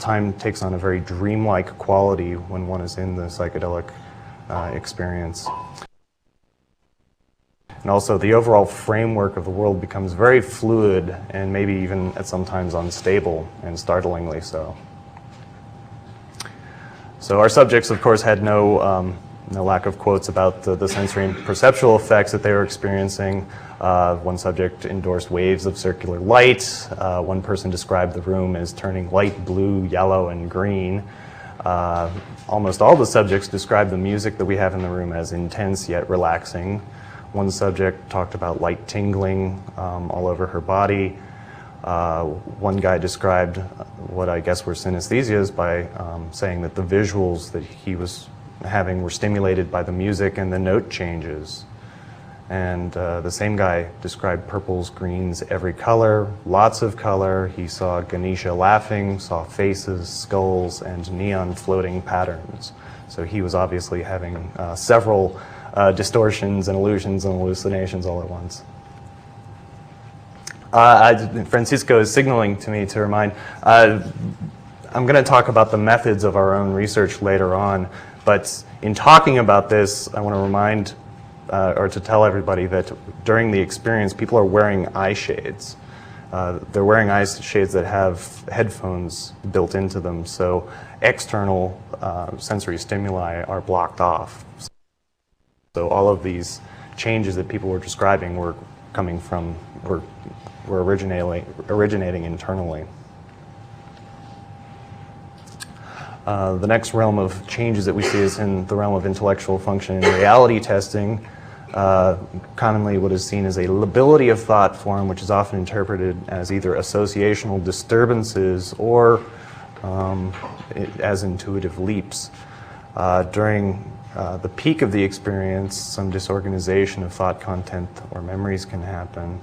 time takes on a very dreamlike quality when one is in the psychedelic experience. And also the overall framework of the world becomes very fluid and maybe even at sometimes unstable, and startlingly so. So our subjects, of course, had no lack of quotes about the sensory and perceptual effects that they were experiencing. One subject endorsed waves of circular light. One person described the room as turning light blue, yellow, and green. Almost all the subjects described the music that we have in the room as intense yet relaxing. One subject talked about light tingling all over her body. One guy described what I guess were synesthesias by saying that the visuals that he was having were stimulated by the music and the note changes. And the same guy described purples, greens, every color, lots of color. He saw Ganesha laughing, saw faces, skulls, and neon floating patterns. So he was obviously having several distortions and illusions and hallucinations all at once. Francisco is signaling to me to remind, I'm going to talk about the methods of our own research later on, but in talking about this, I want to remind or to tell everybody that during the experience, people are wearing eye shades. They're wearing eye shades that have headphones built into them, so external sensory stimuli are blocked off. So all of these changes that people were describing were coming from, were originating internally. The next realm of changes that we see is in the realm of intellectual function and reality testing. Commonly what is seen as a lability of thought form, which is often interpreted as either associational disturbances or as intuitive leaps. During the peak of the experience, some disorganization of thought content or memories can happen,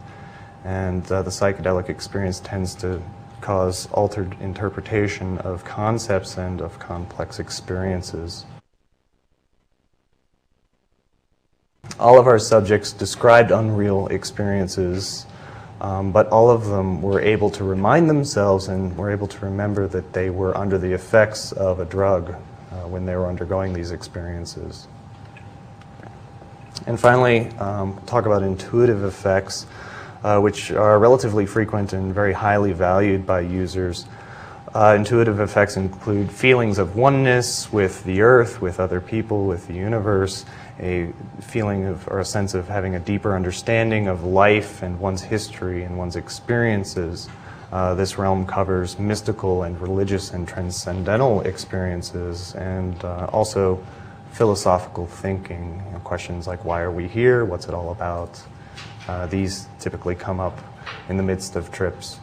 and the psychedelic experience tends to cause altered interpretation of concepts and of complex experiences. All of our subjects described unreal experiences, but all of them were able to remind themselves and were able to remember that they were under the effects of a drug when they were undergoing these experiences. And finally, talk about intuitive effects, which are relatively frequent and very highly valued by users. Intuitive effects include feelings of oneness with the earth, with other people, with the universe, a feeling of, or a sense of having a deeper understanding of life and one's history and one's experiences. This realm covers mystical and religious and transcendental experiences, and also philosophical thinking. You know, questions like, why are we here? What's it all about? These typically come up in the midst of trips.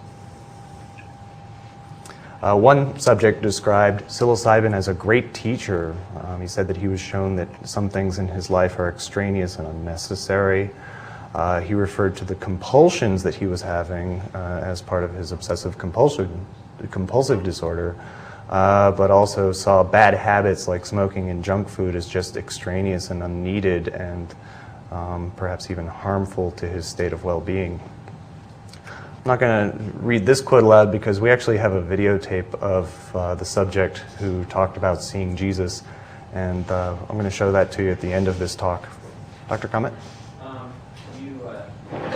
One subject described psilocybin as a great teacher. He said that he was shown that some things in his life are extraneous and unnecessary. He referred to the compulsions that he was having as part of his obsessive compulsive disorder, but also saw bad habits like smoking and junk food as just extraneous and unneeded and perhaps even harmful to his state of well-being. I'm not going to read this quote aloud because we actually have a videotape of the subject who talked about seeing Jesus, and I'm going to show that to you at the end of this talk. Dr. Comet?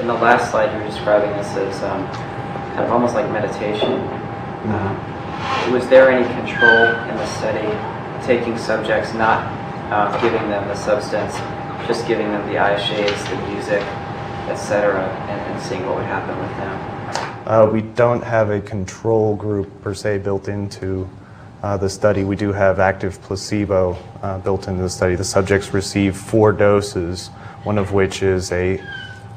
In the last slide, you were describing this as kind of almost like meditation. Was there any control in the study, taking subjects, not giving them the substance, just giving them the eye shades, the music, etc., and seeing what would happen with them? We don't have a control group per se built into the study. We do have active placebo built into the study. The subjects receive 4 doses, one of which is a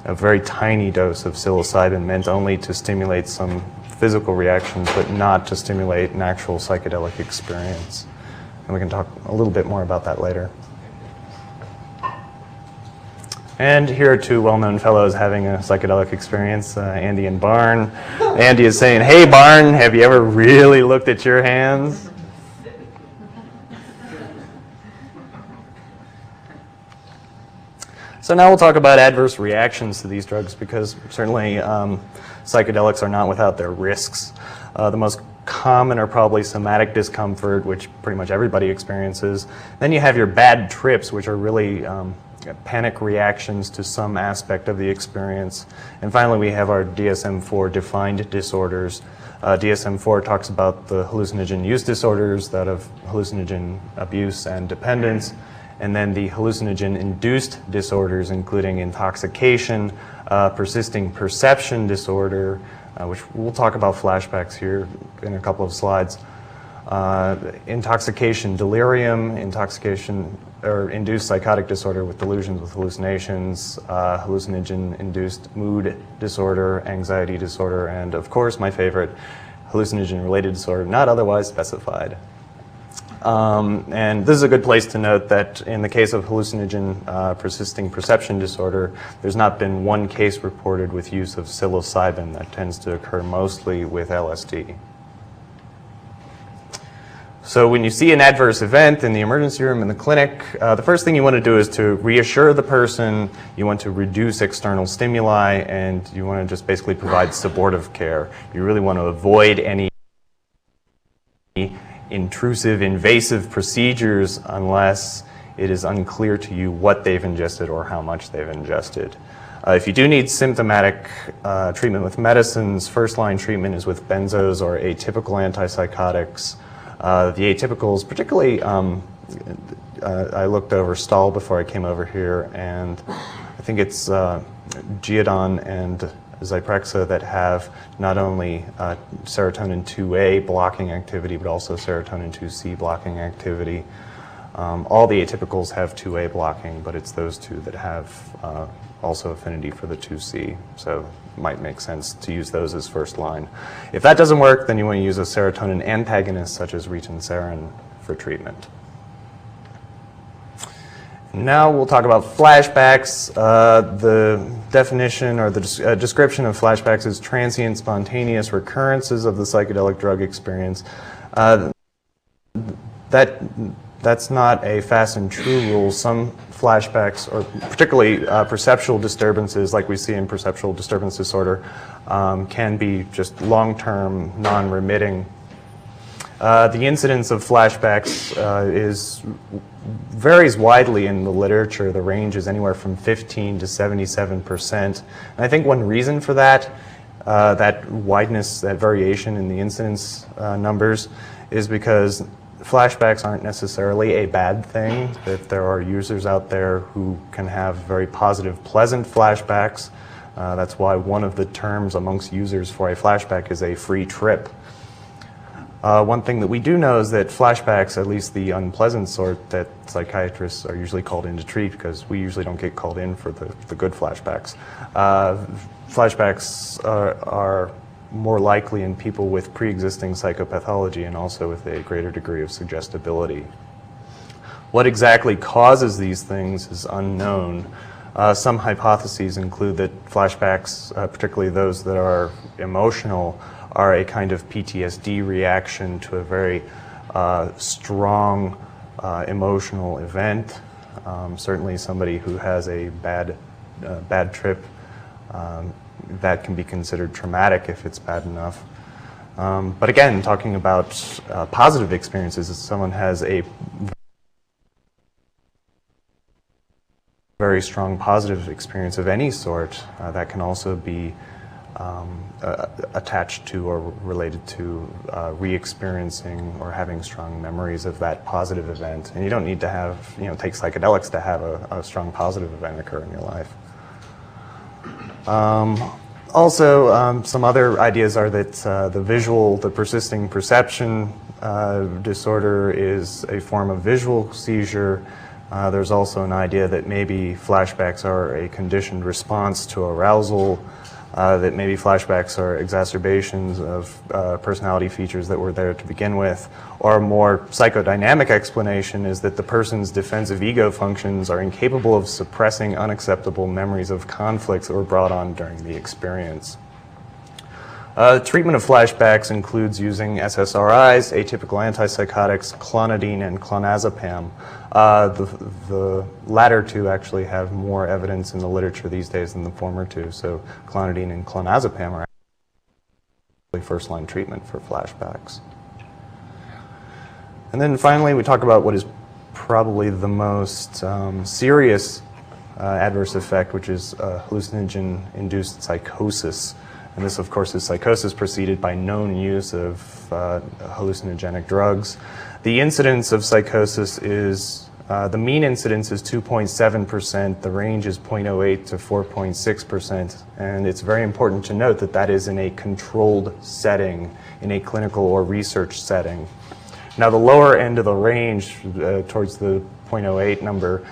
very tiny dose of psilocybin meant only to stimulate some physical reactions, but not to stimulate an actual psychedelic experience. And we can talk a little bit more about that later. And here are 2 well-known fellows having a psychedelic experience, Andy and Barn. Andy is saying, hey Barn, have you ever really looked at your hands? So now we'll talk about adverse reactions to these drugs, because certainly psychedelics are not without their risks. The most common are probably somatic discomfort, which pretty much everybody experiences. Then you have your bad trips, which are really panic reactions to some aspect of the experience. And finally, we have our DSM-4 defined disorders. DSM-4 talks about the hallucinogen use disorders, that of hallucinogen abuse and dependence, and then the hallucinogen-induced disorders, including intoxication, persisting perception disorder, which we'll talk about flashbacks here in a couple of slides. Intoxication, delirium, intoxication or induced psychotic disorder with delusions with hallucinations, hallucinogen-induced mood disorder, anxiety disorder, and of course my favorite, hallucinogen-related disorder not otherwise specified. And this is a good place to note that in the case of hallucinogen persisting perception disorder, there's not been one case reported with use of psilocybin. That tends to occur mostly with LSD. So when you see an adverse event in the emergency room in the clinic, the first thing you want to do is to reassure the person, you want to reduce external stimuli, and you want to just basically provide supportive care. You really want to avoid any intrusive, invasive procedures unless it is unclear to you what they've ingested or how much they've ingested. If you do need symptomatic treatment with medicines, first-line treatment is with benzos or atypical antipsychotics. The atypicals, particularly, I looked over Stahl before I came over here, and I think it's Geodon and Zyprexa that have not only serotonin 2A blocking activity, but also serotonin 2C blocking activity. All the atypicals have 2A blocking, but it's those two that have also affinity for the 2C, so it might make sense to use those as first line. If that doesn't work, then you want to use a serotonin antagonist such as ritonserin for treatment. Now we'll talk about flashbacks. The definition or the description of flashbacks is transient, spontaneous recurrences of the psychedelic drug experience. That's not a fast and true rule. Some flashbacks, or particularly perceptual disturbances like we see in perceptual disturbance disorder, can be just long-term, non-remitting. The incidence of flashbacks varies widely in the literature. The range is anywhere from 15 to 77%. And I think one reason for that, that wideness, that variation in the incidence numbers, is because flashbacks aren't necessarily a bad thing, that there are users out there who can have very positive, pleasant flashbacks. That's why one of the terms amongst users for a flashback is a free trip. One thing that we do know is that flashbacks, at least the unpleasant sort that psychiatrists are usually called in to treat, because we usually don't get called in for the good flashbacks. Flashbacks are more likely in people with pre-existing psychopathology and also with a greater degree of suggestibility. What exactly causes these things is unknown. Some hypotheses include that flashbacks, particularly those that are emotional, are a kind of PTSD reaction to a very strong emotional event. Certainly somebody who has a bad trip, that can be considered traumatic if it's bad enough. But again, talking about positive experiences, if someone has a very strong positive experience of any sort, that can also be attached to or related to re-experiencing or having strong memories of that positive event. And you don't need to have, take psychedelics to have a strong positive event occur in your life. Also, some other ideas are that the persisting perception disorder is a form of visual seizure. There's also an idea that maybe flashbacks are a conditioned response to arousal, that maybe flashbacks are exacerbations of personality features that were there to begin with. Or a more psychodynamic explanation is that the person's defensive ego functions are incapable of suppressing unacceptable memories of conflicts that were brought on during the experience. Treatment of flashbacks includes using SSRIs, atypical antipsychotics, clonidine, and clonazepam. The latter two actually have more evidence in the literature these days than the former two. So clonidine and clonazepam are first-line treatment for flashbacks. And then finally, we talk about what is probably the most serious adverse effect, which is hallucinogen-induced psychosis. And this, of course, is psychosis preceded by known use of hallucinogenic drugs. The incidence of psychosis is, the mean incidence is 2.7%, the range is 0.08 to 4.6%, and it's very important to note that that is in a controlled setting, in a clinical or research setting. Now, the lower end of the range, towards the 0.08 number,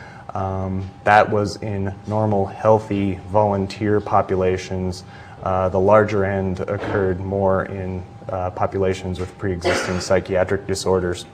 that was in normal, healthy volunteer populations. The larger end occurred more in populations with pre-existing psychiatric disorders.